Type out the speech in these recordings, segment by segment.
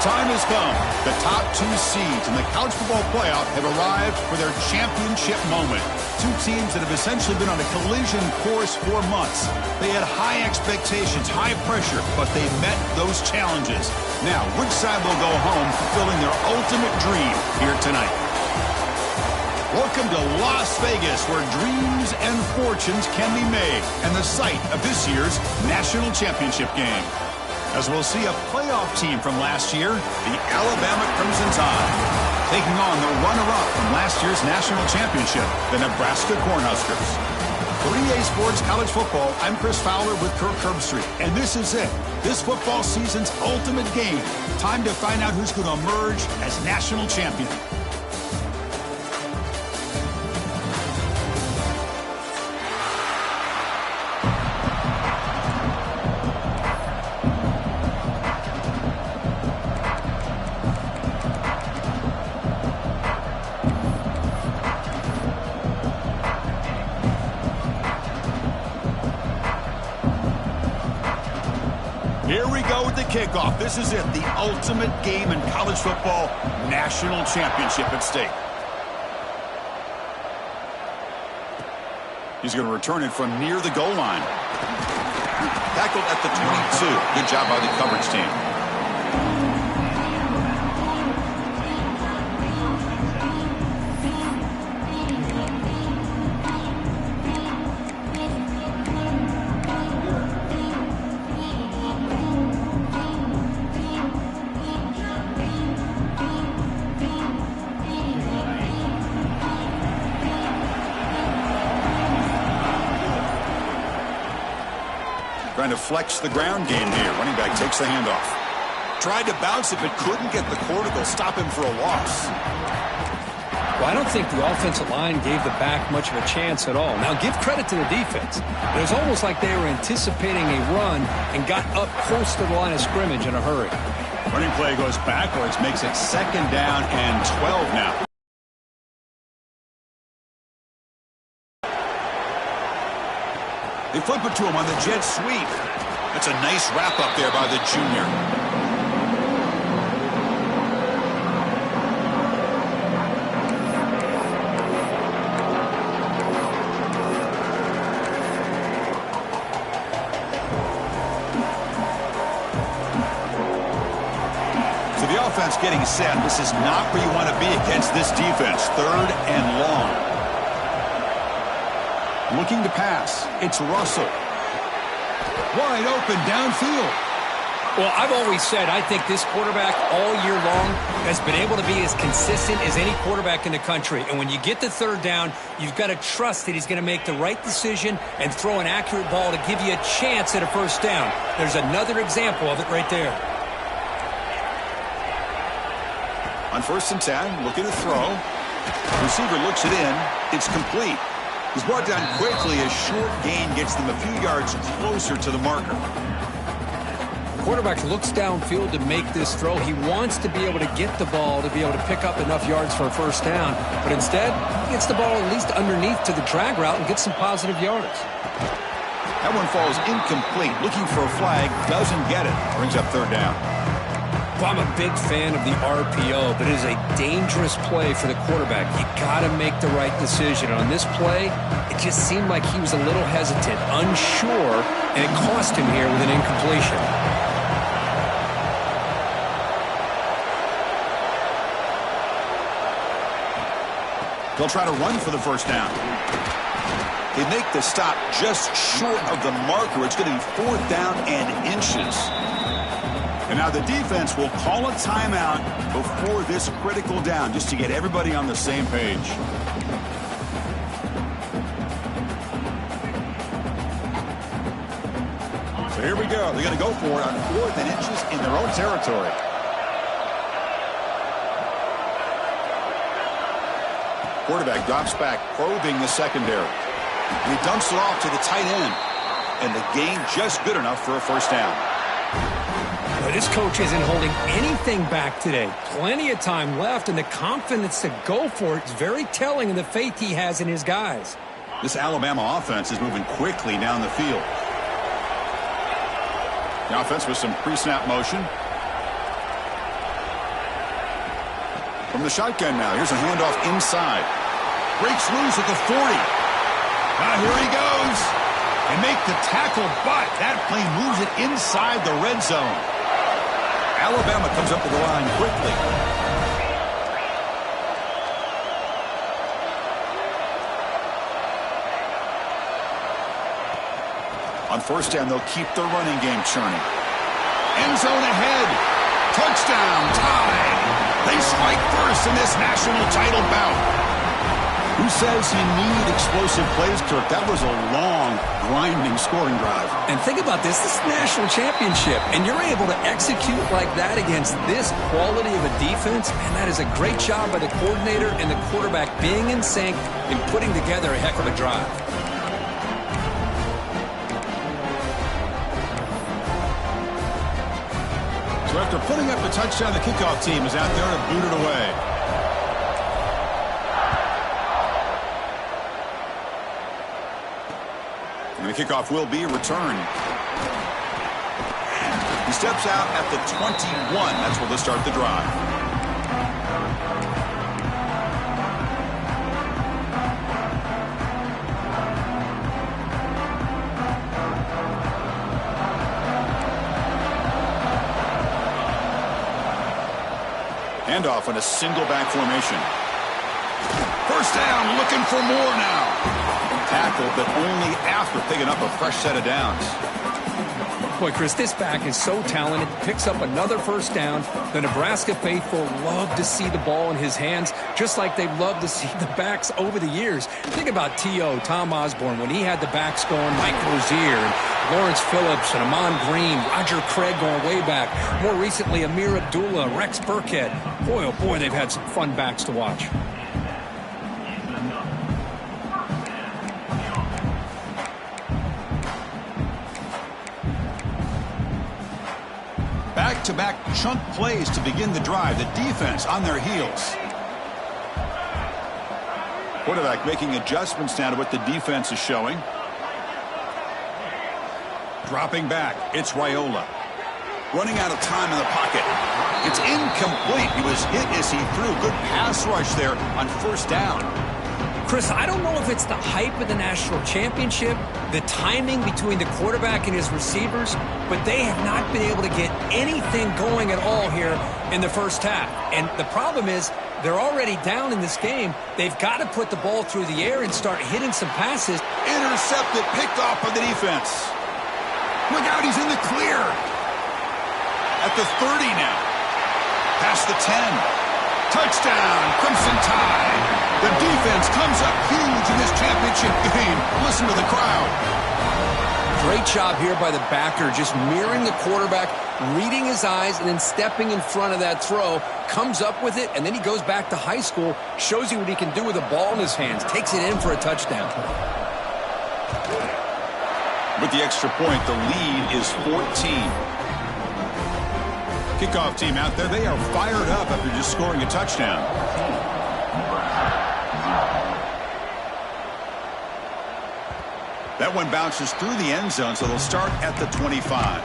time has come. The top two seeds in the college football playoff have arrived for their championship moment. Two teams that have essentially been on a collision course for months. They had high expectations, high pressure, but they met those challenges. Now, which side will go home fulfilling their ultimate dream here tonight? Welcome to Las Vegas, where dreams and fortunes can be made, and the site of this year's national championship game. As we'll see a playoff team from last year, the Alabama Crimson Tide, taking on the runner-up from last year's national championship, the Nebraska Cornhuskers. For EA Sports College Football, I'm Chris Fowler with Kirk Herbstreit, and this is it. This football season's ultimate game. Time to find out who's going to emerge as national champion. Here we go with the kickoff. This is it, the ultimate game in college football, national championship at stake. He's going to return it from near the goal line. Tackled at the 22. Good job by the coverage team. Trying to flex the ground game here. Running back takes the handoff. Tried to bounce it, but couldn't get the quarter. They'll stop him for a loss. Well, I don't think the offensive line gave the back much of a chance at all. Now, give credit to the defense. It was almost like they were anticipating a run and got up close to the line of scrimmage in a hurry. Running play goes backwards, makes it 2nd down and 12 now. They flip it to him on the jet sweep. That's a nice wrap up there by the junior. So the offense getting set. This is not where you want to be against this defense. 3rd and long. Looking to pass. It's Russell. Wide open downfield. Well, I've always said I think this quarterback all year long has been able to be as consistent as any quarterback in the country. And when you get the 3rd down, you've got to trust that he's going to make the right decision and throw an accurate ball to give you a chance at a 1st down. There's another example of it right there. On 1st and 10, looking to throw. Receiver looks it in. It's complete. He's brought down quickly as short gain gets them a few yards closer to the marker. Quarterback looks downfield to make this throw. He wants to be able to get the ball to be able to pick up enough yards for a 1st down. But instead, he gets the ball at least underneath to the drag route and gets some positive yards. That one falls incomplete. Looking for a flag. Doesn't get it. Brings up 3rd down. Well, I'm a big fan of the RPO, but it is a dangerous play for the quarterback. You got to make the right decision. On this play, it just seemed like he was a little hesitant, unsure, and it cost him here with an incompletion. They'll try to run for the 1st down. They make the stop just short of the marker. It's going to be 4th down and inches. And now the defense will call a timeout before this critical down, just to get everybody on the same page. So here we go. They're going to go for it on 4th and inches in their own territory. Quarterback drops back, probing the secondary. And he dumps it off to the tight end. And the gain just good enough for a 1st down. But this coach isn't holding anything back today. Plenty of time left, and the confidence to go for it is very telling in the faith he has in his guys. This Alabama offense is moving quickly down the field. The offense with some pre-snap motion. From the shotgun now, here's a handoff inside. Breaks loose at the 40. Now here he goes. And make the tackle, but that play moves it inside the red zone. Alabama comes up to the line quickly. On first down, they'll keep the running game churning. End zone ahead. Touchdown, tied. They strike first in this national title bout. Who says you need explosive plays, Kirk? That was a long, grinding scoring drive. And think about this. This is the national championship, and you're able to execute like that against this quality of a defense, and that is a great job by the coordinator and the quarterback being in sync and putting together a heck of a drive. So after putting up the touchdown, the kickoff team is out there to boot it away. And the kickoff will be returned. He steps out at the 21. That's where they'll start the drive. Handoff in a single back formation. First down, looking for more now. Tackle, but only after picking up a fresh set of downs. Boy, Chris, this back is so talented. Picks up another first down. The Nebraska faithful love to see the ball in his hands, just like they've loved to see the backs over the years. Think about T.O., Tom Osborne, when he had the backs going, Mike Rozier, and Lawrence Phillips, and Amon Green, Roger Craig going way back. More recently, Amir Abdullah, Rex Burkhead. Boy, oh boy, they've had some fun backs to watch. Back-to-back chunk plays to begin the drive. The defense on their heels. Quarterback making adjustments now to what the defense is showing. Dropping back. It's Raiola. Running out of time in the pocket. It's incomplete. He was hit as he threw. Good pass rush there on first down. Chris, I don't know if it's the hype of the national championship, the timing between the quarterback and his receivers, but they have not been able to get anything going at all here in the first half. And the problem is they're already down in this game. They've got to put the ball through the air and start hitting some passes. Intercepted, picked off by the defense. Look out, he's in the clear. At the 30 now. Past the 10. Touchdown, Crimson Tide. The defense comes up huge in this championship game. Listen to the crowd. Great job here by the backer, just mirroring the quarterback, reading his eyes, and then stepping in front of that throw. Comes up with it, and then he goes back to high school, shows you what he can do with the ball in his hands, takes it in for a touchdown. With the extra point, the lead is 14. Kickoff team out there, they are fired up after just scoring a touchdown. That one bounces through the end zone, so they'll start at the 25.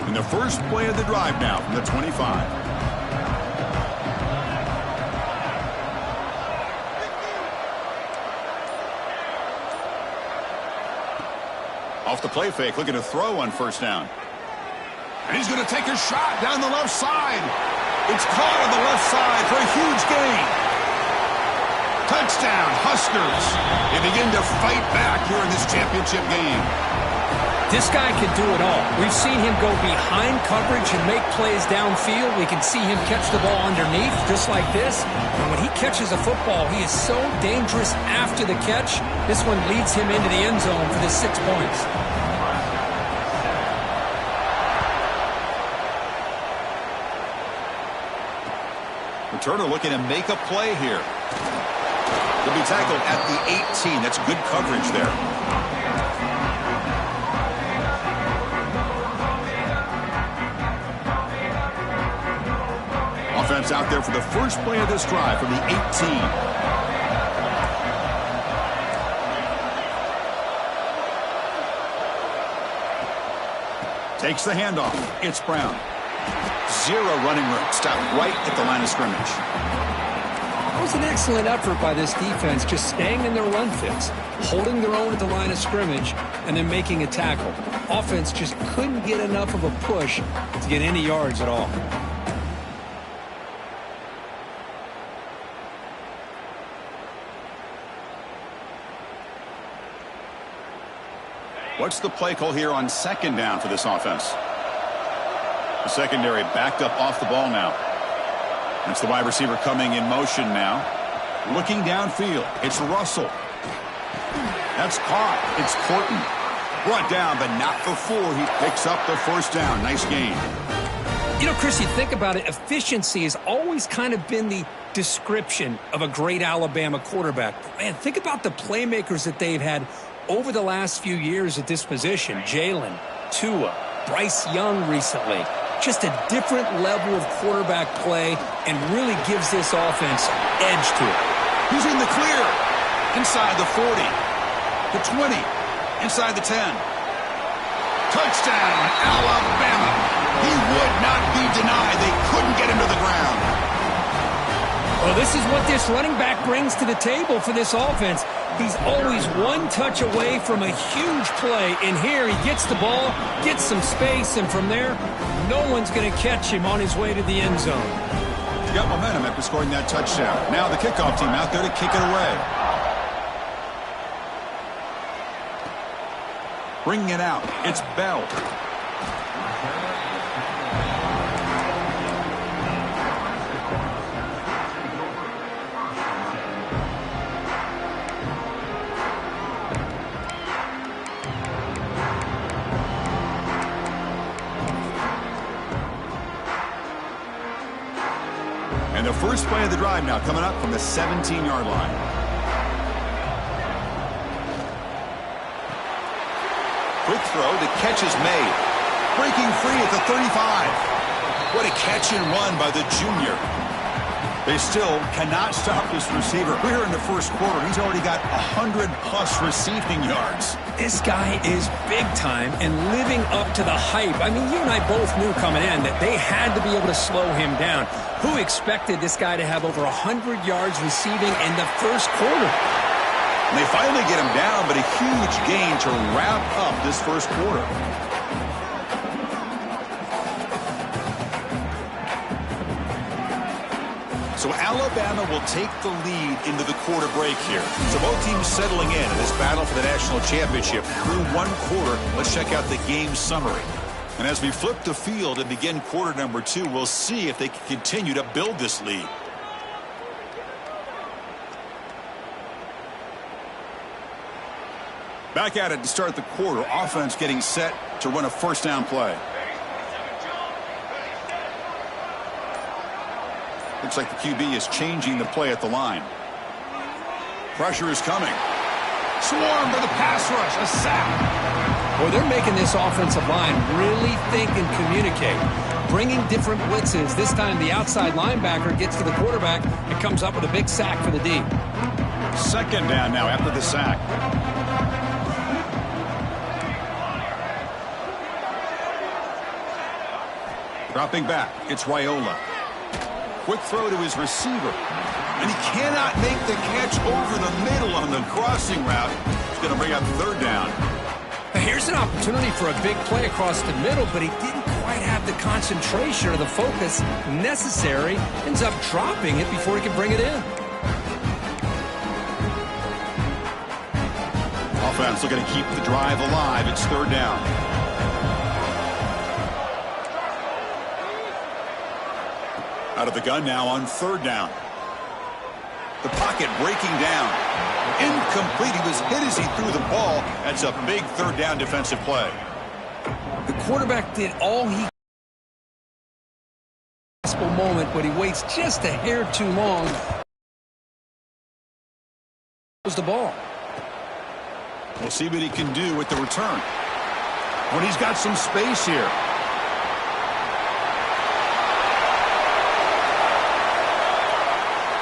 And the first play of the drive now from the 25. Off the play fake, looking to throw on first down. And he's going to take a shot down the left side. It's caught on the left side for a huge gain. Touchdown, Huskers. They begin to fight back here in this championship game. This guy can do it all. We've seen him go behind coverage and make plays downfield. We can see him catch the ball underneath, just like this. And when he catches a football, he is so dangerous after the catch. This one leads him into the end zone for the 6 points. Returner looking to make a play here. He'll be tackled at the 18. That's good coverage there. Offense out there for the first play of this drive from the 18. Takes the handoff. It's Brown. Zero running room. Stopped right at the line of scrimmage. That was an excellent effort by this defense, just staying in their run fits, holding their own at the line of scrimmage, and then making a tackle. Offense just couldn't get enough of a push to get any yards at all. What's the play call here on second down for this offense? The secondary backed up off the ball now. It's the wide receiver coming in motion now. Looking downfield. It's Russell. That's caught. It's Corton. Brought down, but not for 4. He picks up the first down. Nice game. You know, Chris, you think about it, efficiency has always kind of been the description of a great Alabama quarterback. Man, think about the playmakers that they've had over the last few years at this position. Jalen, Tua, Bryce Young recently. Just a different level of quarterback play and really gives this offense edge to it. He's in the clear. Inside the 40. The 20. Inside the 10. Touchdown, Alabama. He would not be denied. They couldn't get him to the ground. Well, this is what this running back brings to the table for this offense. He's always one touch away from a huge play. And here he gets the ball, gets some space, and from there, no one's going to catch him on his way to the end zone. He got momentum after scoring that touchdown. Now the kickoff team out there to kick it away. Bringing it out. It's Bell. And the first play of the drive now coming up from the 17-yard line. Quick throw, the catch is made. Breaking free at the 35. What a catch and run by the junior. They still cannot stop this receiver. We're in the first quarter. He's already got 100-plus receiving yards. This guy is big time and living up to the hype. I mean, you and I both knew coming in that they had to be able to slow him down. Who expected this guy to have over 100 yards receiving in the first quarter? And they finally get him down, but a huge gain to wrap up this first quarter. So Alabama will take the lead into the quarter break here. So both teams settling in this battle for the national championship through one quarter. Let's check out the game summary. And as we flip the field and begin quarter number 2, we'll see if they can continue to build this lead. Back at it to start the quarter. Offense getting set to run a first down play. Looks like the QB is changing the play at the line. Pressure is coming. Swarm for the pass rush. A sack. Well, they're making this offensive line really think and communicate. Bringing different blitzes. This time the outside linebacker gets to the quarterback and comes up with a big sack for the D. Second down now after the sack. Dropping back. It's Raiola. Quick throw to his receiver. And he cannot make the catch over the middle on the crossing route. It's going to bring up third down. Here's an opportunity for a big play across the middle, but he didn't quite have the concentration or the focus necessary. Ends up dropping it before he could bring it in. Offense looking to keep the drive alive. It's third down. Out of the gun now on third down. The pocket breaking down. Incomplete. He was hit as he threw the ball. That's a big third down defensive play. The quarterback did all he possible moment, but he waits just a hair too long. Was the ball. We'll see what he can do with the return. When he's got some space here.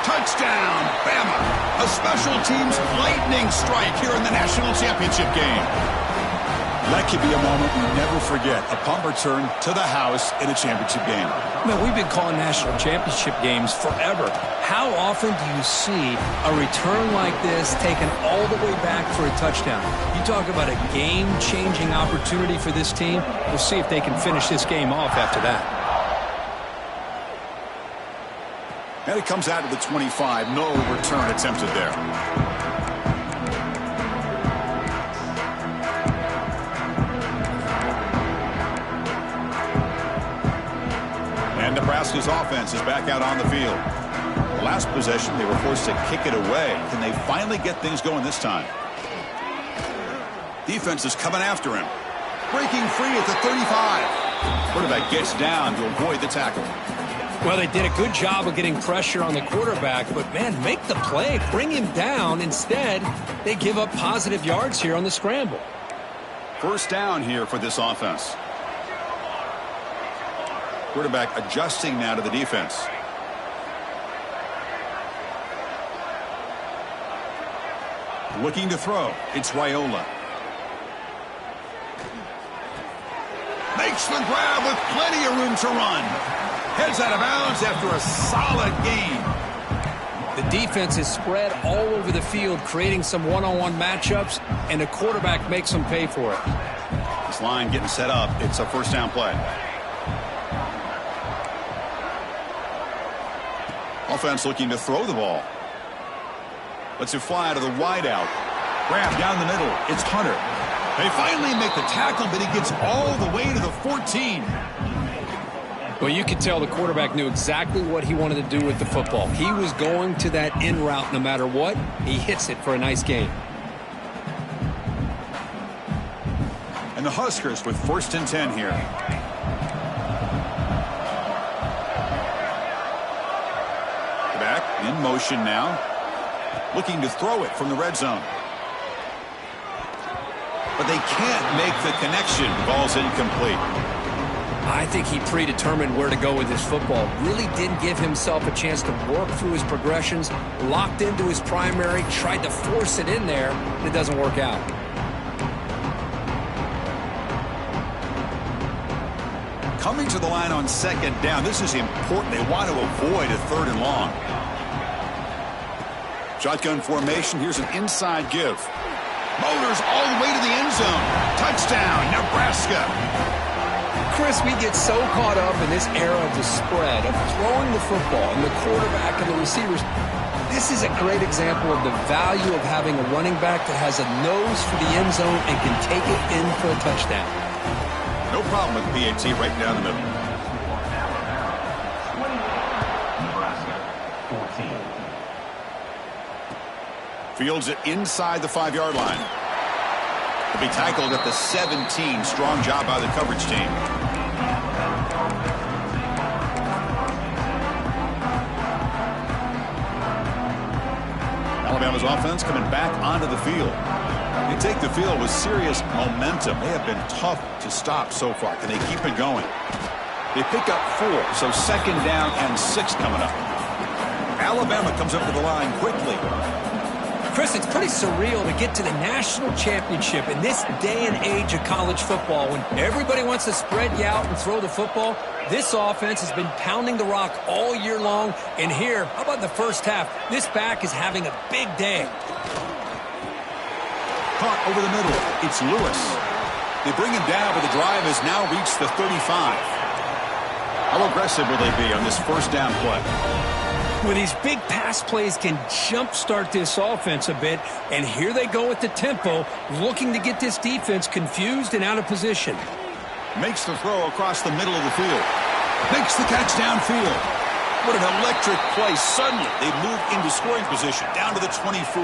Touchdown, Bama. A special teams lightning strike here in the national championship game. That could be a moment we never forget. A punt return to the house in a championship game. Man, we've been calling national championship games forever. How often do you see a return like this taken all the way back for a touchdown? You talk about a game-changing opportunity for this team. We'll see if they can finish this game off after that. And it comes out to the 25. No return attempted there. And Nebraska's offense is back out on the field. Last possession, they were forced to kick it away. Can they finally get things going this time? Defense is coming after him. Breaking free at the 35. Quarterback gets down to avoid the tackle. Well, they did a good job of getting pressure on the quarterback, but, man, make the play. Bring him down. Instead, they give up positive yards here on the scramble. First down here for this offense. Quarterback adjusting now to the defense. Looking to throw. It's Raiola. Makes the grab with plenty of room to run. Heads out of bounds after a solid gain. The defense is spread all over the field, creating some one-on-one matchups, and the quarterback makes them pay for it. This line getting set up. It's a first down play. Offense looking to throw the ball. Lets it fly to the wideout. Grab down the middle. It's Hunter. They finally make the tackle, but he gets all the way to the 14. Well, you could tell the quarterback knew exactly what he wanted to do with the football. He was going to that in route no matter what. He hits it for a nice gain. And the Huskers with 1st and 10 here. Back in motion now. Looking to throw it from the red zone. But they can't make the connection. Ball's incomplete. I think he predetermined where to go with his football. Really didn't give himself a chance to work through his progressions. Locked into his primary. Tried to force it in there. And it doesn't work out. Coming to the line on 2nd down. This is important. They want to avoid a 3rd and long. Shotgun formation. Here's an inside give. Motors all the way to the end zone. Touchdown, Nebraska. Chris, we get so caught up in this era of the spread, of throwing the football, and the quarterback and the receivers. This is a great example of the value of having a running back that has a nose for the end zone and can take it in for a touchdown. No problem with PAT right down the middle. Fields it inside the 5-yard line. He'll be tackled at the 17. Strong job by the coverage team. Alabama's offense coming back onto the field. They take the field with serious momentum. They have been tough to stop so far. Can they keep it going? They pick up 4, so 2nd down and 6 coming up. Alabama comes up to the line quickly. Chris, it's pretty surreal to get to the national championship in this day and age of college football when everybody wants to spread you out and throw the football. This offense has been pounding the rock all year long. And here, how about the first half? This back is having a big day. Caught over the middle. It's Lewis. They bring him down, but the drive has now reached the 35. How aggressive will they be on this first down play? Well, these big pass plays can jumpstart this offense a bit, and here they go at the tempo, looking to get this defense confused and out of position. Makes the throw across the middle of the field. Makes the catch downfield. What an electric play. Suddenly, they move into scoring position, down to the 24.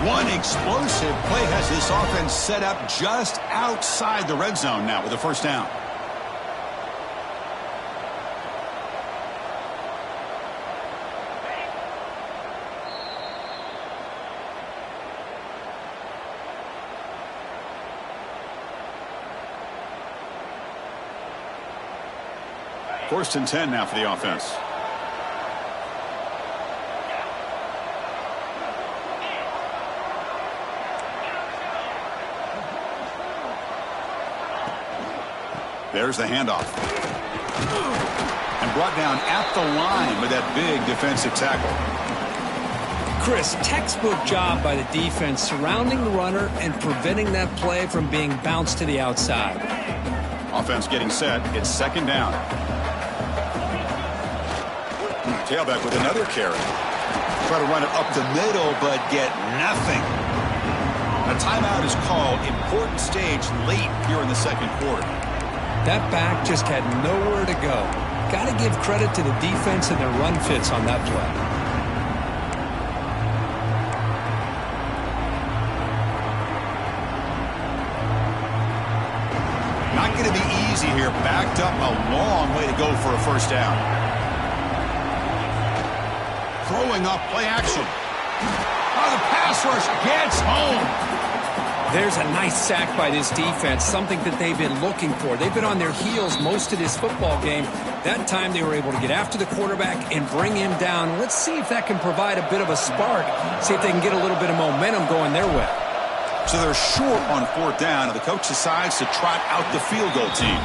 One explosive play has this offense set up just outside the red zone now with a first down. First and 10 now for the offense. There's the handoff. And brought down at the line with that big defensive tackle. Chris, textbook job by the defense surrounding the runner and preventing that play from being bounced to the outside. Offense getting set. It's second down. Tailback with another carry. Try to run it up the middle, but get nothing. A timeout is called. Important stage late here in the second quarter. That back just had nowhere to go. Got to give credit to the defense and their run fits on that play. Not going to be easy here. Backed up a long way to go for a first down. Throwing up play action. Oh, the pass rush gets home. There's a nice sack by this defense, something that they've been looking for. They've been on their heels most of this football game. That time they were able to get after the quarterback and bring him down. Let's see if that can provide a bit of a spark. See if they can get a little bit of momentum going their way. So they're short on fourth down, and the coach decides to trot out the field goal team.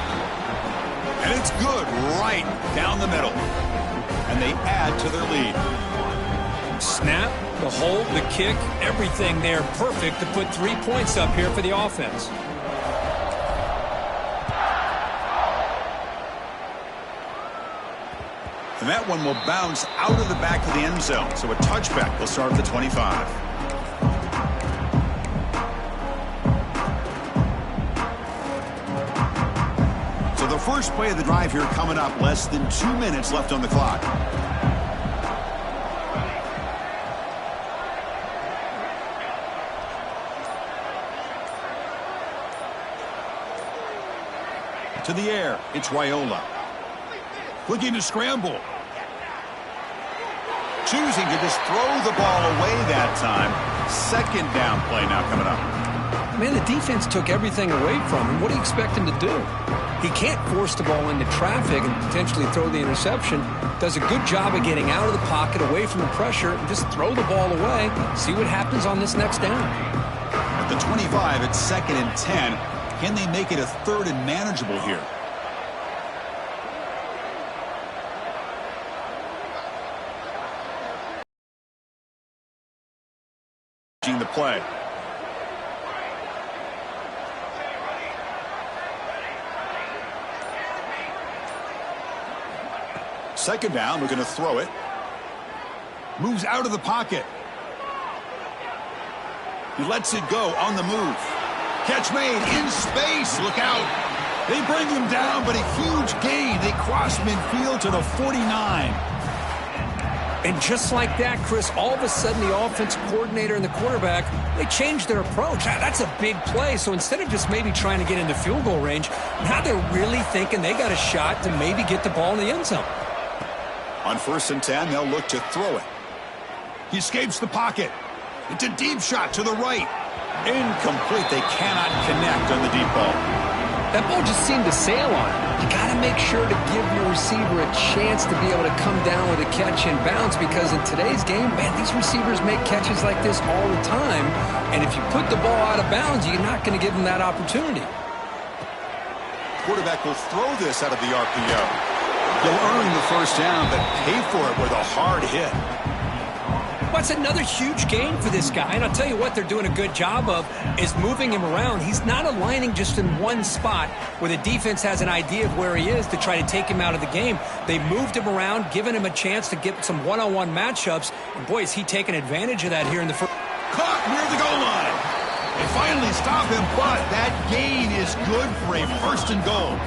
And it's good right down the middle. And they add to their lead. Snap, the hold, the kick, everything there perfect to put 3 points up here for the offense. And that one will bounce out of the back of the end zone. So a touchback will start at the 25. So the first play of the drive here coming up. Less than 2 minutes left on the clock. To the air, it's Raiola. Looking to scramble. Choosing to just throw the ball away that time. Second down play now coming up. Man, the defense took everything away from him. What do you expect him to do? He can't force the ball into traffic and potentially throw the interception. Does a good job of getting out of the pocket, away from the pressure, and just throw the ball away. See what happens on this next down. At the 25, it's 2nd and 10. Can they make it a 3rd and manageable here? The play. Second down, we're going to throw it. Moves out of the pocket. He lets it go on the move. Catch made in space. Look out. They bring him down, but a huge gain. They cross midfield to the 49. And just like that, Chris, all of a sudden the offense coordinator and the quarterback, they changed their approach. That's a big play. So instead of just maybe trying to get into field goal range, now they're really thinking they got a shot to maybe get the ball in the end zone. On 1st and 10, they'll look to throw it. He escapes the pocket. It's a deep shot to the right. Incomplete. They cannot connect on the deep ball. That ball just seemed to sail on it. You got to make sure to give your receiver a chance to be able to come down with a catch and bounce, because in today's game, man, these receivers make catches like this all the time. And if you put the ball out of bounds, you're not going to give them that opportunity. Quarterback will throw this out of the RPO. He'll earn the first down, but pay for it with a hard hit. What's another huge game for this guy? And I'll tell you what they're doing a good job of is moving him around. He's not aligning just in one spot where the defense has an idea of where he is to try to take him out of the game. They moved him around, giving him a chance to get some one-on-one matchups. And boy, is he taking advantage of that here in the first. Caught near the goal line. They finally stop him, but that gain is good for a 1st and goal.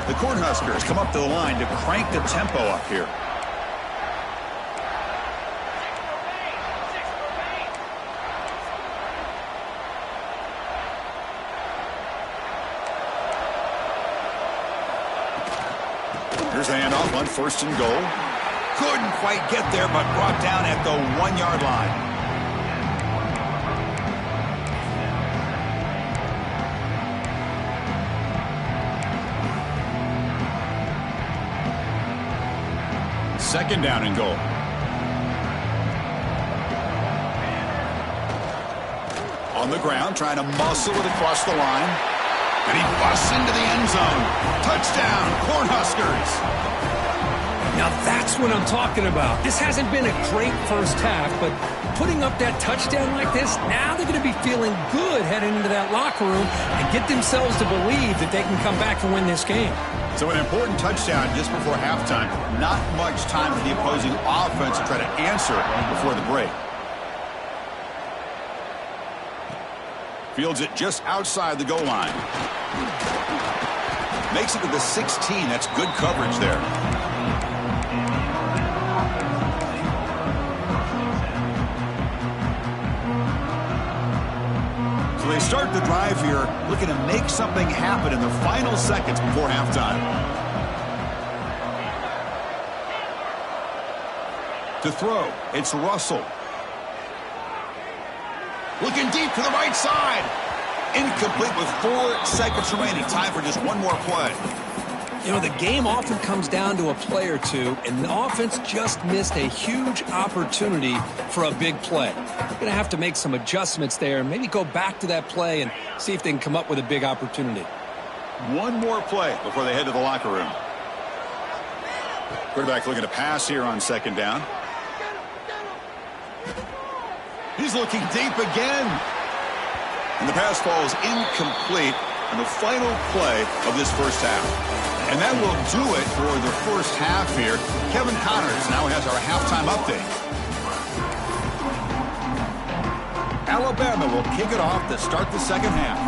The Cornhuskers come up to the line to crank the tempo up here. Here's the handoff on 1st and goal. Couldn't quite get there, but brought down at the 1-yard line. Second down and goal. On the ground, trying to muscle it across the line. And he busts into the end zone. Touchdown, Cornhuskers. Now that's what I'm talking about. This hasn't been a great first half, but putting up that touchdown like this, now they're going to be feeling good heading into that locker room and get themselves to believe that they can come back and win this game. So an important touchdown just before halftime. Not much time for the opposing offense to try to answer before the break. Fields it just outside the goal line. Makes it to the 16. That's good coverage there. So they start the drive here, looking to make something happen in the final seconds before halftime. To throw, it's Russell. Looking deep to the right side. Incomplete with 4 seconds remaining. Time for just one more play. You know, the game often comes down to a play or two, and the offense just missed a huge opportunity for a big play. They're going to have to make some adjustments there and maybe go back to that play and see if they can come up with a big opportunity. One more play before they head to the locker room. Quarterback looking to pass here on second down. He's looking deep again. And the pass falls incomplete on the final play of this first half. And that will do it for the first half here. Kevin Connors now has our halftime update. Alabama will kick it off to start the second half.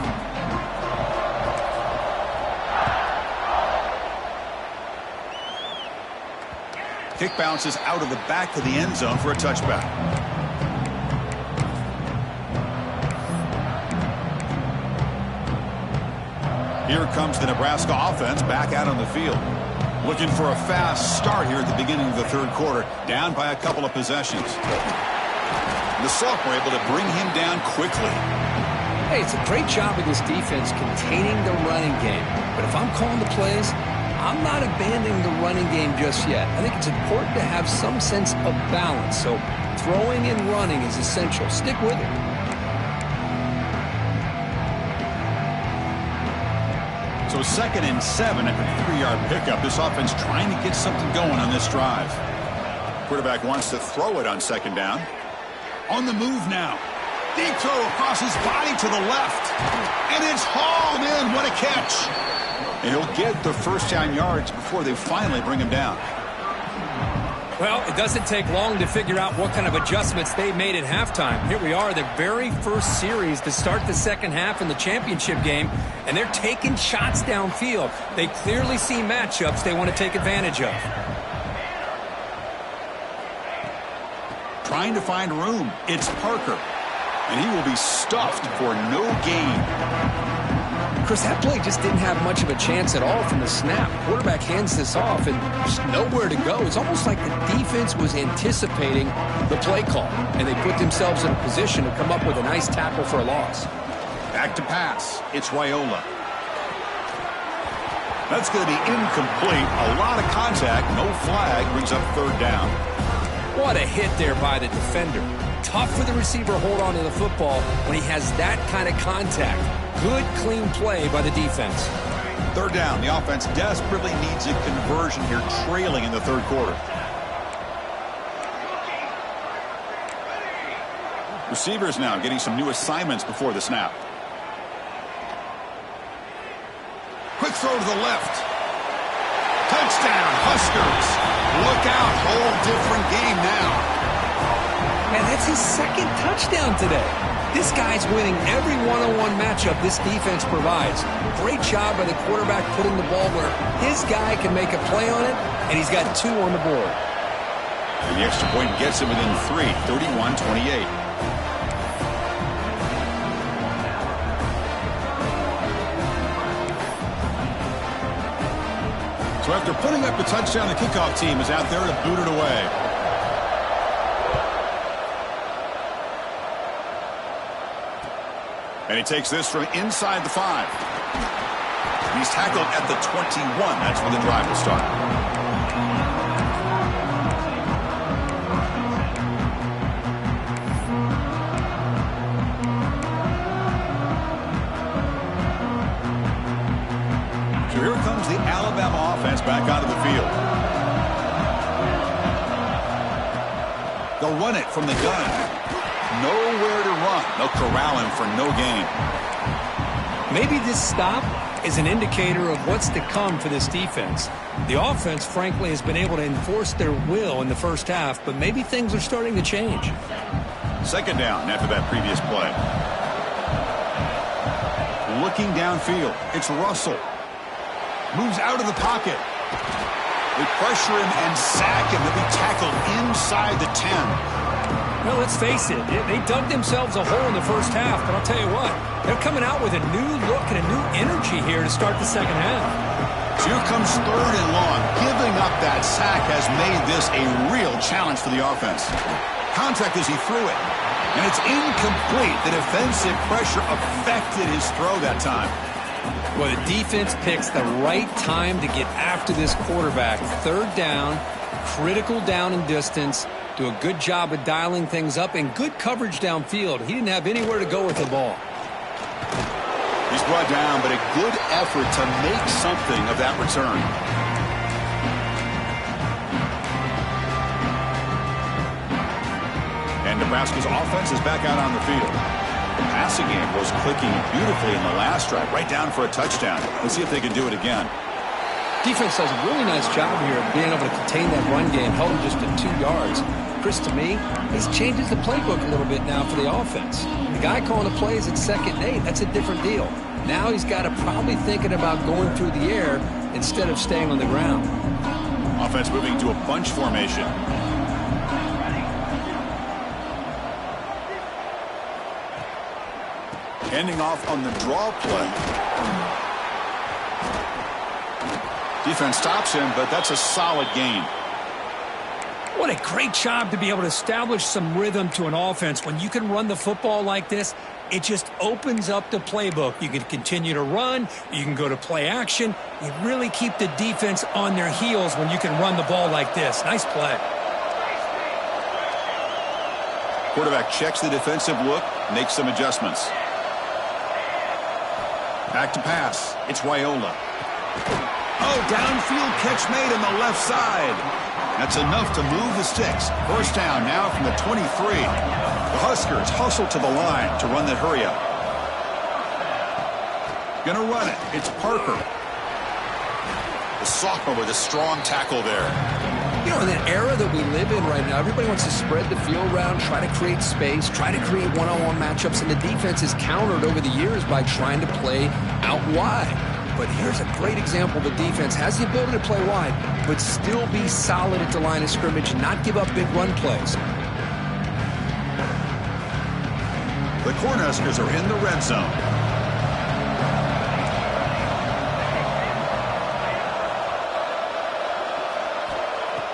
Kick bounces out of the back of the end zone for a touchback. Here comes the Nebraska offense back out on the field. Looking for a fast start here at the beginning of the third quarter. Down by a couple of possessions. The sophomore able to bring him down quickly. Hey, it's a great job of this defense containing the running game. But if I'm calling the plays, I'm not abandoning the running game just yet. I think it's important to have some sense of balance. So throwing and running is essential. Stick with it. So 2nd and 7 at the 3-yard pickup. This offense trying to get something going on this drive. Quarterback wants to throw it on second down. On the move now. Deep throw across his body to the left. And it's hauled in. What a catch. And he'll get the first down yards before they finally bring him down. Well, it doesn't take long to figure out what kind of adjustments they made at halftime. Here we are, the very first series to start the second half in the championship game, and they're taking shots downfield. They clearly see matchups they want to take advantage of. Trying to find room. It's Parker. And he will be stuffed for no gain. Chris, that play just didn't have much of a chance at all from the snap. Quarterback hands this off and just nowhere to go. It's almost like the defense was anticipating the play call, and they put themselves in a position to come up with a nice tackle for a loss. Back to pass. It's Raiola. That's going to be incomplete. A lot of contact. No flag. Brings up third down. What a hit there by the defender. Tough for the receiver to hold on to the football when he has that kind of contact. Good, clean play by the defense. Third down. The offense desperately needs a conversion here, trailing in the third quarter. Receivers now getting some new assignments before the snap. Quick throw to the left. Touchdown, Huskers. Look out. Whole different game now. And that's his second touchdown today. This guy's winning every one-on-one matchup this defense provides. Great job by the quarterback putting the ball where his guy can make a play on it, and he's got 2 on the board. And the extra point gets him within 3, 31-28. So after putting up the touchdown, the kickoff team is out there to boot it away. And he takes this from inside the 5. He's tackled at the 21. That's where the drive will start. So here comes the Alabama offense back onto the field. They'll run it from the gun. Nowhere to run. They'll corral him for no gain. Maybe this stop is an indicator of what's to come for this defense. The offense, frankly, has been able to enforce their will in the first half, but maybe things are starting to change. Second down after that previous play. Looking downfield, it's Russell. Moves out of the pocket. They pressure him and sack him. He'll be tackled inside the 10. Well, let's face it, they dug themselves a hole in the first half, but I'll tell you what, they're coming out with a new look and a new energy here to start the second half. So here comes third and long. Giving up that sack has made this a real challenge for the offense. Contact as he threw it. And it's incomplete. The defensive pressure affected his throw that time. Well, the defense picks the right time to get after this quarterback. Third down, critical down and distance. Do a good job of dialing things up and good coverage downfield. He didn't have anywhere to go with the ball. He's brought down, but a good effort to make something of that return. And Nebraska's offense is back out on the field. The passing game was clicking beautifully in the last drive, right down for a touchdown. Let's see if they can do it again. Defense does a really nice job here of being able to contain that run game, held him just to 2 yards. Chris, to me, this changes the playbook a little bit now for the offense. The guy calling the plays at 2nd and 8, that's a different deal. Now he's got to probably thinking about going through the air instead of staying on the ground. Offense moving to a bunch formation. Ending off on the draw play. Defense stops him, but that's a solid gain. What a great job to be able to establish some rhythm to an offense. When you can run the football like this, it just opens up the playbook. You can continue to run. You can go to play action. You really keep the defense on their heels when you can run the ball like this. Nice play. Quarterback checks the defensive look, makes some adjustments. Back to pass. It's Raiola. Oh, downfield catch made on the left side. That's enough to move the sticks. First down now from the 23. The Huskers hustle to the line to run the hurry-up. Gonna run it. It's Parker. The sophomore with a strong tackle there. You know, in that era that we live in right now, everybody wants to spread the field around, try to create space, try to create one-on-one matchups, and the defense is countered over the years by trying to play out wide. But here's a great example. The defense has the ability to play wide, but still be solid at the line of scrimmage, not give up big run plays. The Cornhuskers are in the red zone.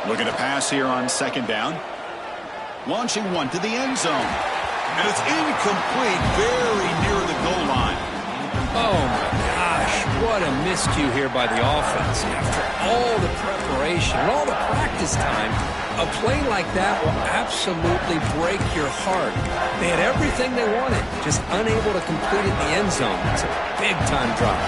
Looking to pass here on second down. Launching one to the end zone. And it's incomplete, very near the goal line. Oh, my gosh. What a miscue here by the offense. After all the preparation and all the practice time, a play like that will absolutely break your heart. They had everything they wanted, just unable to complete it in the end zone. It's a big-time drop.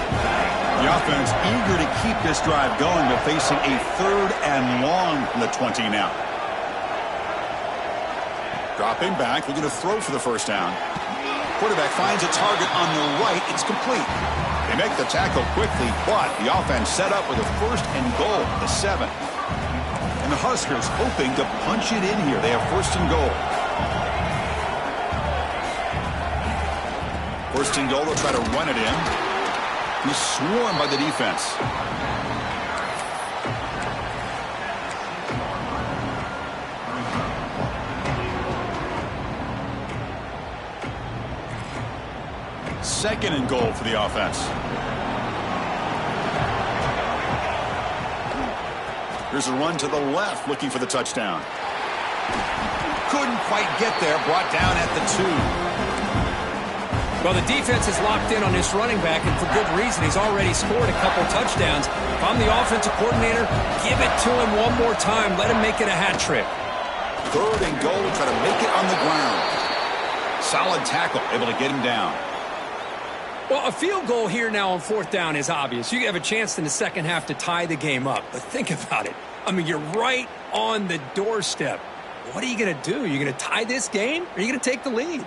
The offense eager to keep this drive going, but facing a third and long from the 20 now. Dropping back, looking to throw for the first down. Quarterback finds a target on the right. It's complete. They make the tackle quickly, but the offense set up with a first and goal, the 7. And the Huskers hoping to punch it in here. They have first and goal. First and goal, they'll try to run it in. He's swarmed by the defense. Second and goal for the offense. Here's a run to the left, looking for the touchdown. Couldn't quite get there, brought down at the 2. Well, the defense is locked in on this running back, and for good reason. He's already scored a couple touchdowns. If I'm the offensive coordinator, give it to him one more time. Let him make it a hat trick. Third and goal to try to make it on the ground. Solid tackle, able to get him down. Well, a field goal here now on 4th down is obvious. You have a chance in the second half to tie the game up. But think about it. I mean, you're right on the doorstep. What are you going to do? Are you going to tie this game, or are you going to take the lead?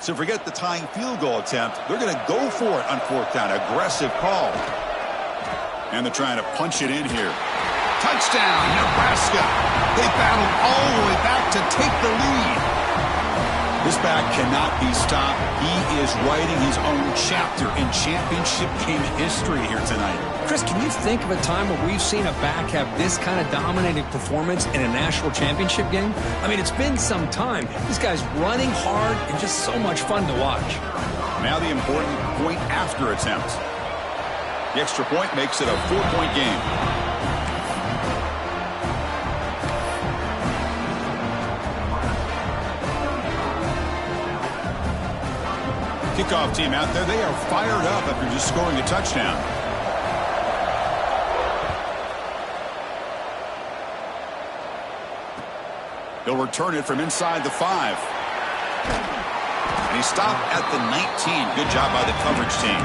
So forget the tying field goal attempt. They're going to go for it on 4th down. Aggressive call. And they're trying to punch it in here. Touchdown, Nebraska. They battled all the way back to take the lead. This back cannot be stopped. He is writing his own chapter in championship game history here tonight. Chris, can you think of a time where we've seen a back have this kind of dominating performance in a national championship game? I mean, it's been some time. This guy's running hard and just so much fun to watch. Now the important point after attempt. The extra point makes it a 4-point game. Kickoff team out there. They are fired up after just scoring a touchdown. He'll return it from inside the 5. And he stopped at the 19. Good job by the coverage team.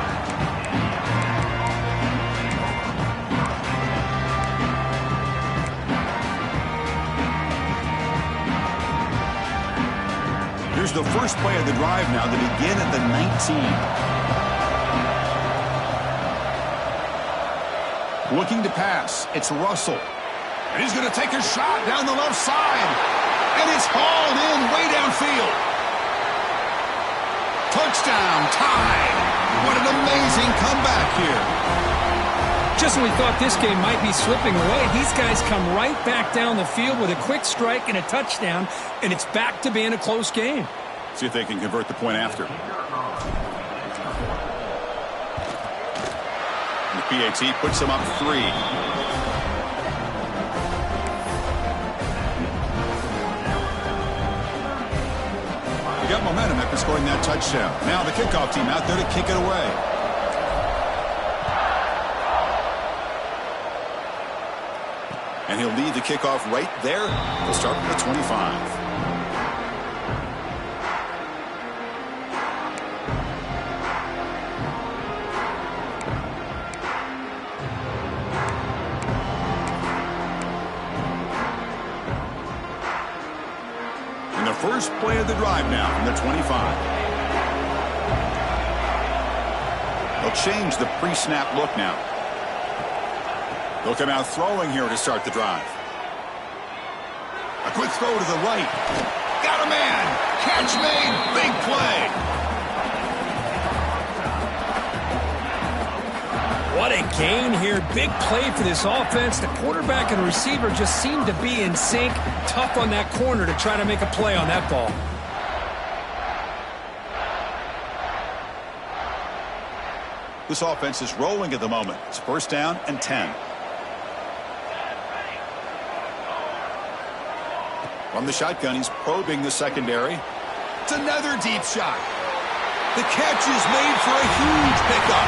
Here's the first play of the drive now. They begin at the 19. Looking to pass. It's Russell. And he's going to take a shot down the left side. And it's hauled in way downfield. Touchdown, tied. What an amazing comeback here. Just when we thought this game might be slipping away, these guys come right back down the field with a quick strike and a touchdown, and it's back to being a close game. See if they can convert the point after. And the PAT puts them up 3. They got momentum after scoring that touchdown. Now the kickoff team out there to kick it away. And he'll lead the kickoff right there. They'll start with the 25. And the first play of the drive now from the 25. They'll change the pre-snap look now. They'll come out throwing here to start the drive. A quick throw to the right. Got a man. Catch made. Big play. What a gain here. Big play for this offense. The quarterback and receiver just seem to be in sync. Tough on that corner to try to make a play on that ball. This offense is rolling at the moment. It's first down and 10. From the shotgun, he's probing the secondary. It's another deep shot. The catch is made for a huge pickup.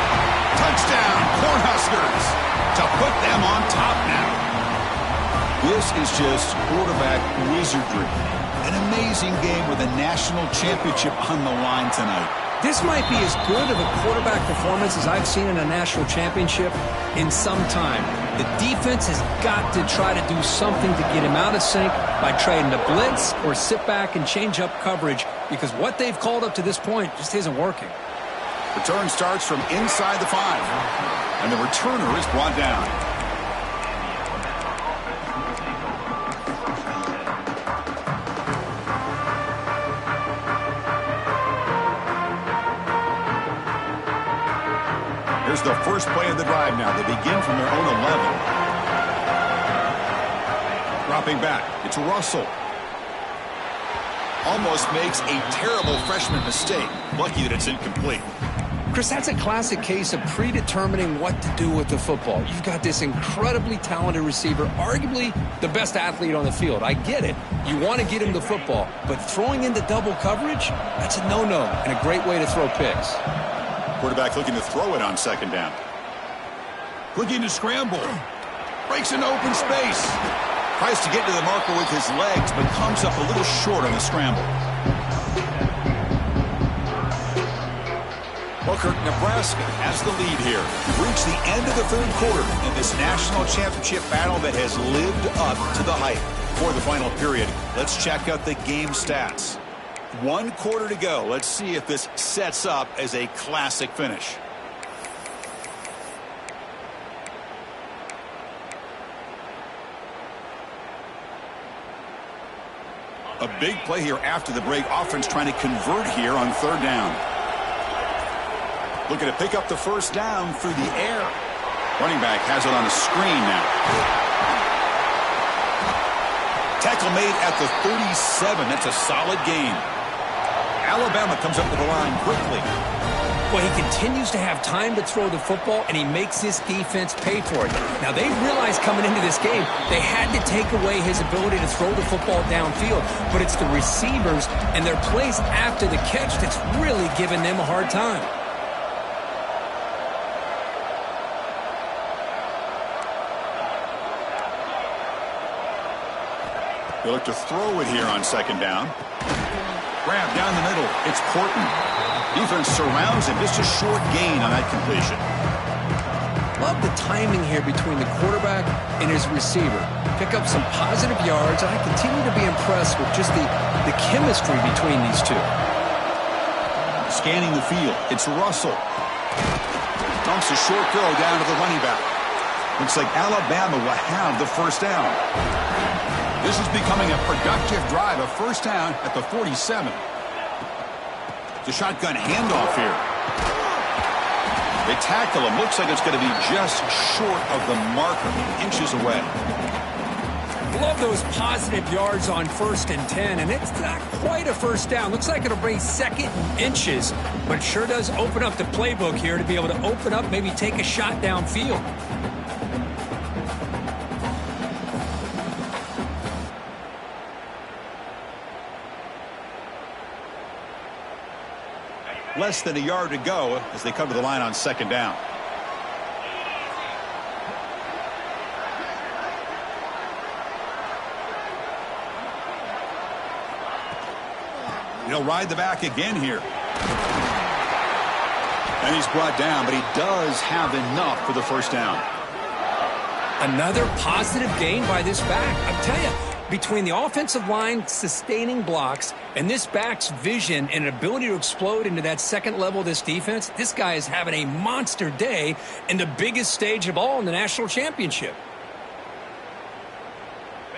Touchdown, Cornhuskers, to put them on top now. This is just quarterback wizardry. An amazing game with a national championship on the line tonight. This might be as good of a quarterback performance as I've seen in a national championship in some time. The defense has got to try to do something to get him out of sync by trying to blitz or sit back and change up coverage, because what they've called up to this point just isn't working. Return starts from inside the 5. And the returner is brought down. Here's the first play of the drive now. They begin from their own 11. Dropping back. It's Russell. Almost makes a terrible freshman mistake. Lucky that it's incomplete. Chris, that's a classic case of predetermining what to do with the football. You've got this incredibly talented receiver, arguably the best athlete on the field. I get it. You want to get him the football, but throwing into double coverage, that's a no-no and a great way to throw picks. Quarterback looking to throw it on second down. Looking to scramble. Breaks into open space. Tries to get to the marker with his legs, but comes up a little short on the scramble. Hooker, Nebraska has the lead here. We've reached the end of the third quarter in this national championship battle that has lived up to the hype. For the final period, let's check out the game stats. 1 quarter to go. Let's see if this sets up as a classic finish. A big play here after the break. Offense trying to convert here on third down. Looking to pick up the first down through the air. Running back has it on a screen now. Tackle made at the 37. That's a solid gain. Alabama comes up to the line quickly. Well, he continues to have time to throw the football, and he makes this defense pay for it. Now, they realized coming into this game they had to take away his ability to throw the football downfield, but it's the receivers and their plays after the catch that's really giving them a hard time. They look to throw it here on second down. Grab down the middle. It's Porton. Defense surrounds him. Just a short gain on that completion. Love the timing here between the quarterback and his receiver. Pick up some positive yards, and I continue to be impressed with just the chemistry between these two. Scanning the field. It's Russell. Dumps a short throw down to the running back. Looks like Alabama will have the first down. This is becoming a productive drive. A first down at the 47. The shotgun handoff here. They tackle him. Looks like it's going to be just short of the marker, inches away. Love those positive yards on 1st and 10, and it's not quite a first down. Looks like it'll bring second and inches, but it sure does open up the playbook here to be able to open up, maybe take a shot downfield. Less than a yard to go as they come to the line on second down. He'll ride the back again here. And he's brought down, but he does have enough for the first down. Another positive gain by this back. I tell you, between the offensive line sustaining blocks and this back's vision and ability to explode into that second level of this defense, this guy is having a monster day in the biggest stage of all in the national championship.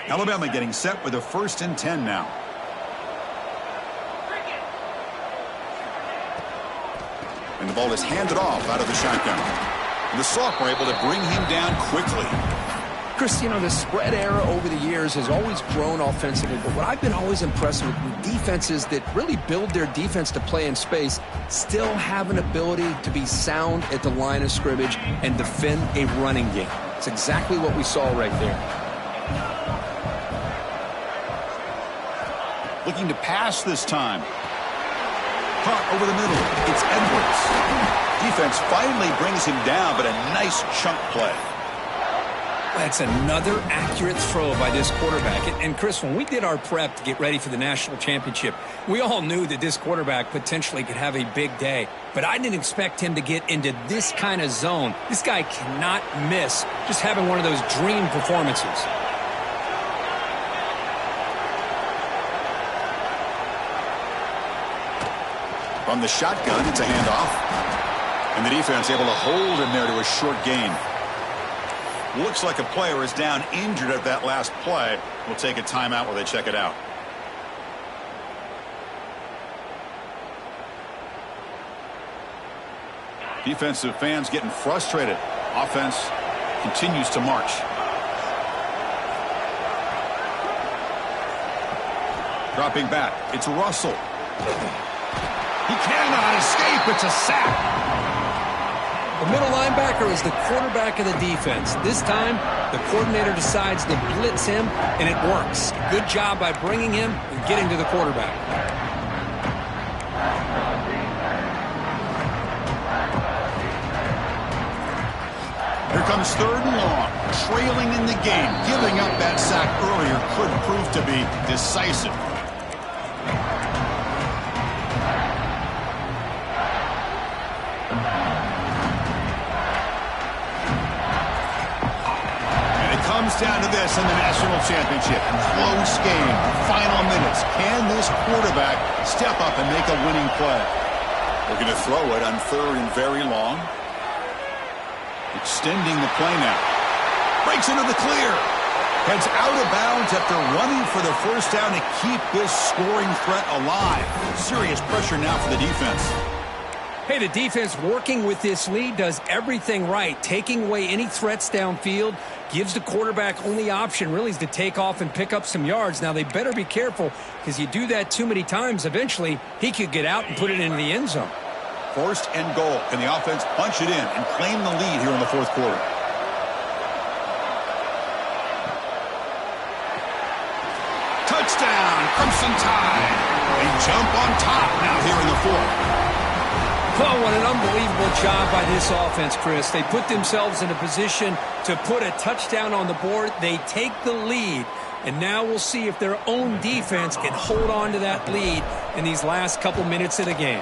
Alabama getting set with a 1st and 10 now. And the ball is handed off out of the shotgun. And the sophomore able to bring him down quickly. Chris, you know, the spread era over the years has always grown offensively, but what I've been always impressed with defenses that really build their defense to play in space still have an ability to be sound at the line of scrimmage and defend a running game. It's exactly what we saw right there. Looking to pass this time. Caught over the middle. It's Edwards. Defense finally brings him down, but a nice chunk play. That's another accurate throw by this quarterback. And Chris, when we did our prep to get ready for the national championship, we all knew that this quarterback potentially could have a big day. But I didn't expect him to get into this kind of zone. This guy cannot miss just having one of those dream performances. From the shotgun, it's a handoff. And the defense able to hold him there to a short gain. Looks like a player is down injured at that last play. We'll take a timeout while they check it out. Defensive fans getting frustrated. Offense continues to march. Dropping back. It's Russell. He cannot escape. It's a sack. The middle linebacker is the quarterback of the defense. This time, the coordinator decides to blitz him, and it works. Good job by bringing him and getting to the quarterback. Here comes 3rd and long. Trailing in the game. Giving up that sack earlier could prove to be decisive. And it comes down to this in the national championship. Close game. Final minutes. Can this quarterback step up and make a winning play? We're going to throw it on 3rd and very long. Extending the play now. Breaks into the clear. Heads out of bounds after running for the first down to keep this scoring threat alive. Serious pressure now for the defense. Hey, the defense working with this lead does everything right. Taking away any threats downfield gives the quarterback only option really is to take off and pick up some yards. Now, they better be careful because you do that too many times, eventually he could get out and put it into the end zone. 1st and goal. Can the offense punch it in and claim the lead here in the 4th quarter? Touchdown, Crimson Tide. They jump on top now here in the 4th. Oh, what an unbelievable job by this offense, Chris. They put themselves in a position to put a touchdown on the board. They take the lead, and now we'll see if their own defense can hold on to that lead in these last couple minutes of the game.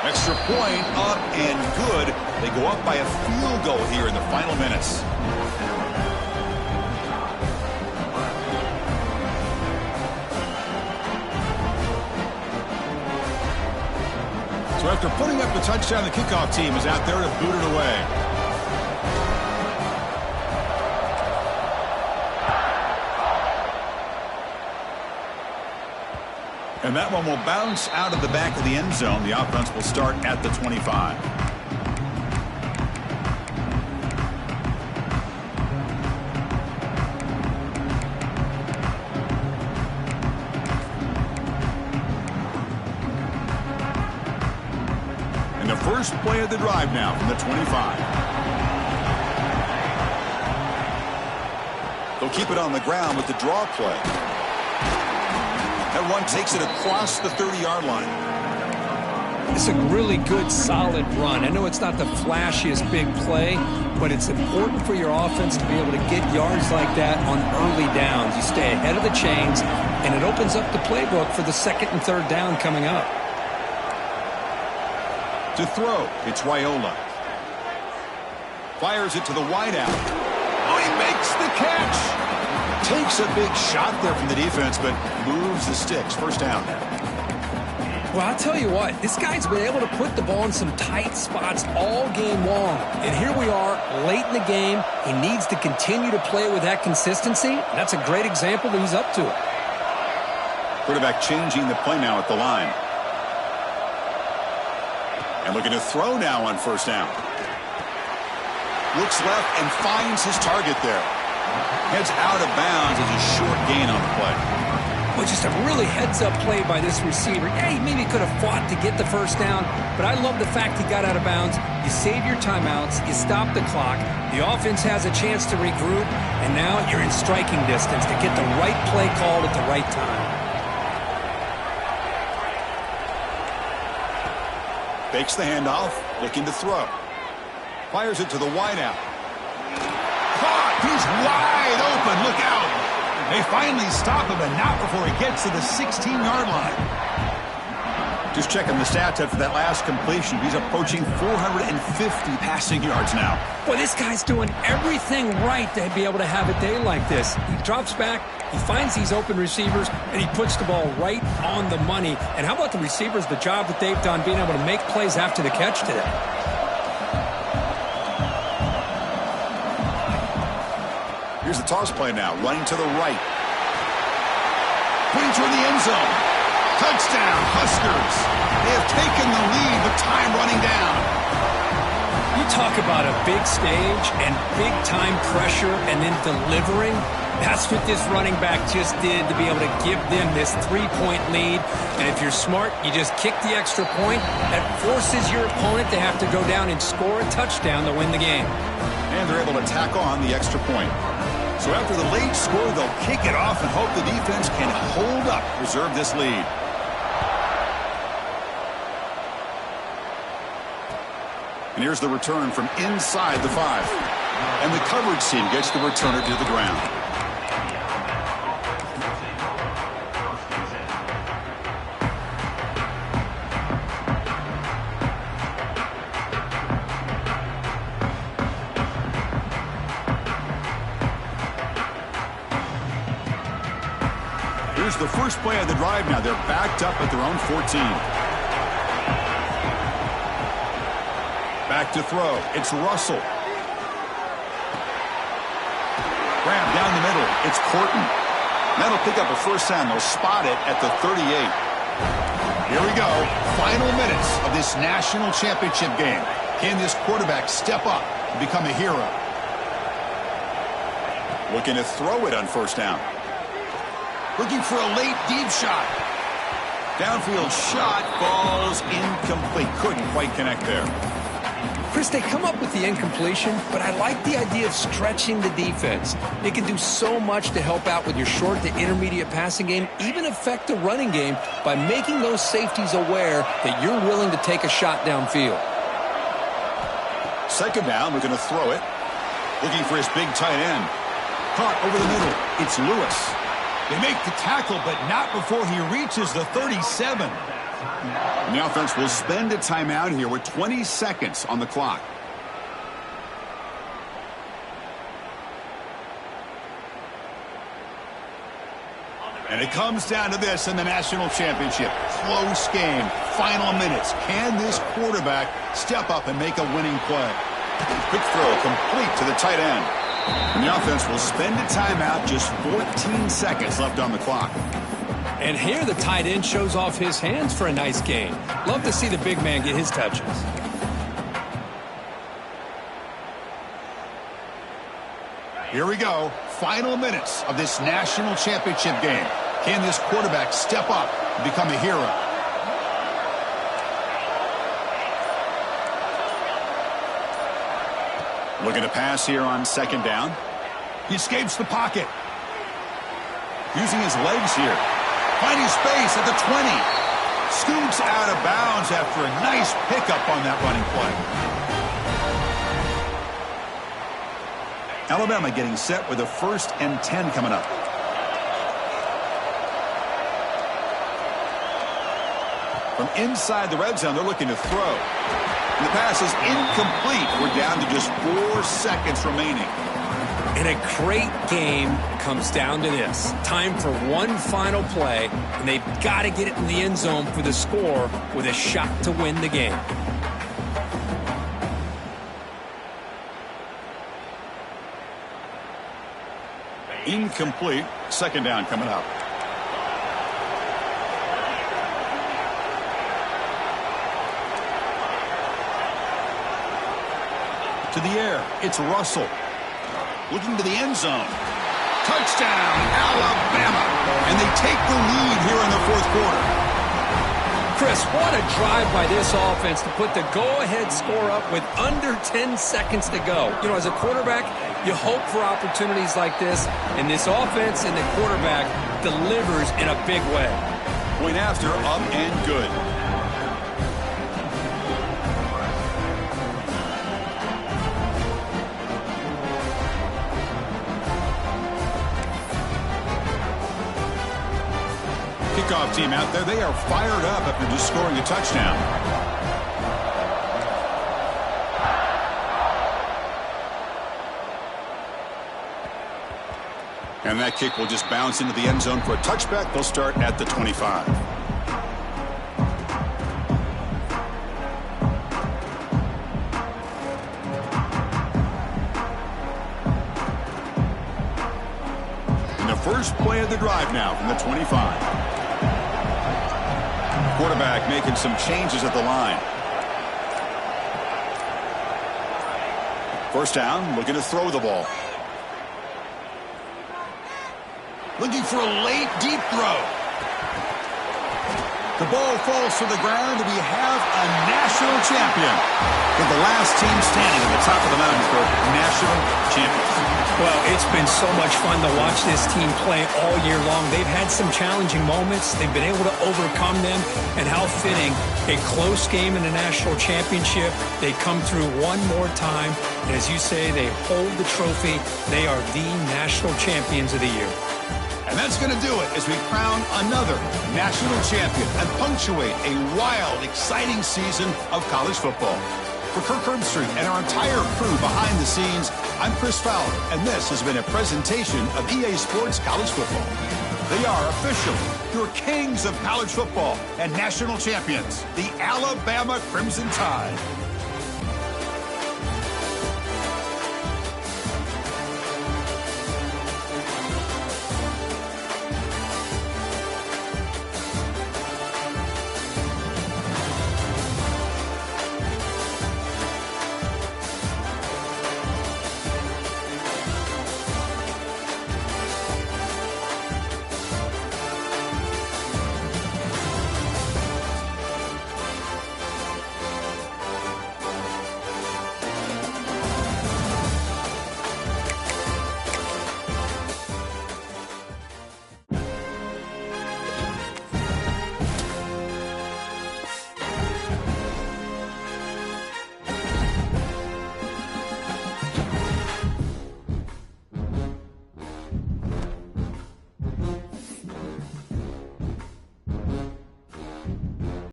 Extra point up and good. They go up by a field goal here in the final minutes. So after putting up the touchdown, the kickoff team is out there to boot it away. And that one will bounce out of the back of the end zone. The offense will start at the 25. And the first play of the drive now from the 25. They'll keep it on the ground with the draw play. That run takes it across the 30-yard line. It's a really good, solid run. I know it's not the flashiest big play, but it's important for your offense to be able to get yards like that on early downs. You stay ahead of the chains, and it opens up the playbook for the 2nd and 3rd down coming up. To throw, it's Raiola. Fires it to the wideout. Oh, he makes the catch. Takes a big shot there from the defense, but moves the sticks. First down. Well, I'll tell you what, this guy's been able to put the ball in some tight spots all game long. And here we are, late in the game. He needs to continue to play with that consistency. That's a great example that he's up to it. Quarterback changing the play now at the line. And looking to throw now on first down. Looks left and finds his target there. Heads out of bounds as a short gain on the play. Well, just a really heads-up play by this receiver. Yeah, he maybe could have fought to get the first down, but I love the fact he got out of bounds. You save your timeouts, you stop the clock, the offense has a chance to regroup, and now you're in striking distance to get the right play called at the right time. Fakes the handoff, looking to throw. Fires it to the wideout. Caught! He's wide open. Look out! They finally stop him, and not before he gets to the 16-yard line. Just checking the stats after that last completion. He's approaching 450 passing yards now. Boy, this guy's doing everything right to be able to have a day like this. He drops back, he finds these open receivers, and he puts the ball right on the money. And how about the receivers, the job that they've done being able to make plays after the catch today? Here's the toss play now, running to the right. Putting toward the end zone. Touchdown, Huskers. They have taken the lead with time running down. You talk about a big stage and big-time pressure and then delivering. That's what this running back just did to be able to give them this 3-point lead. And if you're smart, you just kick the extra point. That forces your opponent to have to go down and score a touchdown to win the game. And they're able to tack on the extra point. So after the late score, they'll kick it off and hope the defense can hold up, preserve this lead. And here's the return from inside the 5. And the coverage team gets the returner to the ground. Here's the first play of the drive now. They're backed up at their own 14. Back to throw. It's Russell. Grab down the middle. It's Corton. That'll pick up a first down. They'll spot it at the 38. Here we go. Final minutes of this national championship game. Can this quarterback step up and become a hero? Looking to throw it on first down. Looking for a late deep shot. Downfield shot falls incomplete. Couldn't quite connect there. Chris, they come up with the incompletion, but I like the idea of stretching the defense. It can do so much to help out with your short to intermediate passing game, even affect the running game by making those safeties aware that you're willing to take a shot downfield. Second down, we're going to throw it. Looking for his big tight end. Caught over the middle. It's Lewis. They make the tackle, but not before he reaches the 37. And the offense will spend a timeout here with 20 seconds on the clock. And it comes down to this in the national championship. Close game. Final minutes. Can this quarterback step up and make a winning play? Quick throw complete to the tight end. And the offense will spend a timeout, just 14 seconds left on the clock. And here the tight end shows off his hands for a nice gain. Love to see the big man get his touches. Here we go. Final minutes of this national championship game. Can this quarterback step up and become a hero? Looking to pass here on second down. He escapes the pocket. Using his legs here. Finding space at the 20. Scoots out of bounds after a nice pickup on that running play. Alabama getting set with a 1st and 10 coming up. From inside the red zone, they're looking to throw. And the pass is incomplete. We're down to just 4 seconds remaining. And a great game comes down to this. Time for one final play, and they've got to get it in the end zone for the score with a shot to win the game. Incomplete. Second down coming up. To the air. It's Russell. Looking to the end zone. Touchdown, Alabama. And they take the lead here in the 4th quarter. Chris, what a drive by this offense to put the go-ahead score up with under 10 seconds to go. You know, as a quarterback, you hope for opportunities like this, and this offense and the quarterback delivers in a big way. Point after, up and good. Kickoff team out there. They are fired up after just scoring a touchdown. And that kick will just bounce into the end zone for a touchback. They'll start at the 25. And the first play of the drive now from the 25. Quarterback making some changes at the line. First down, looking to throw the ball. Looking for a late, deep throw. The ball falls to the ground, and we have a national champion. With the last team standing at the top of the mountain for national champions. Well, it's been so much fun to watch this team play all year long. They've had some challenging moments. They've been able to overcome them. And how fitting, a close game in the national championship. They come through one more time. And as you say, they hold the trophy. They are the national champions of the year. And that's going to do it as we crown another national champion and punctuate a wild, exciting season of college football. For Kirk Herbstreit and our entire crew behind the scenes, I'm Chris Fowler, and this has been a presentation of EA Sports College Football. They are officially your kings of college football and national champions, the Alabama Crimson Tide.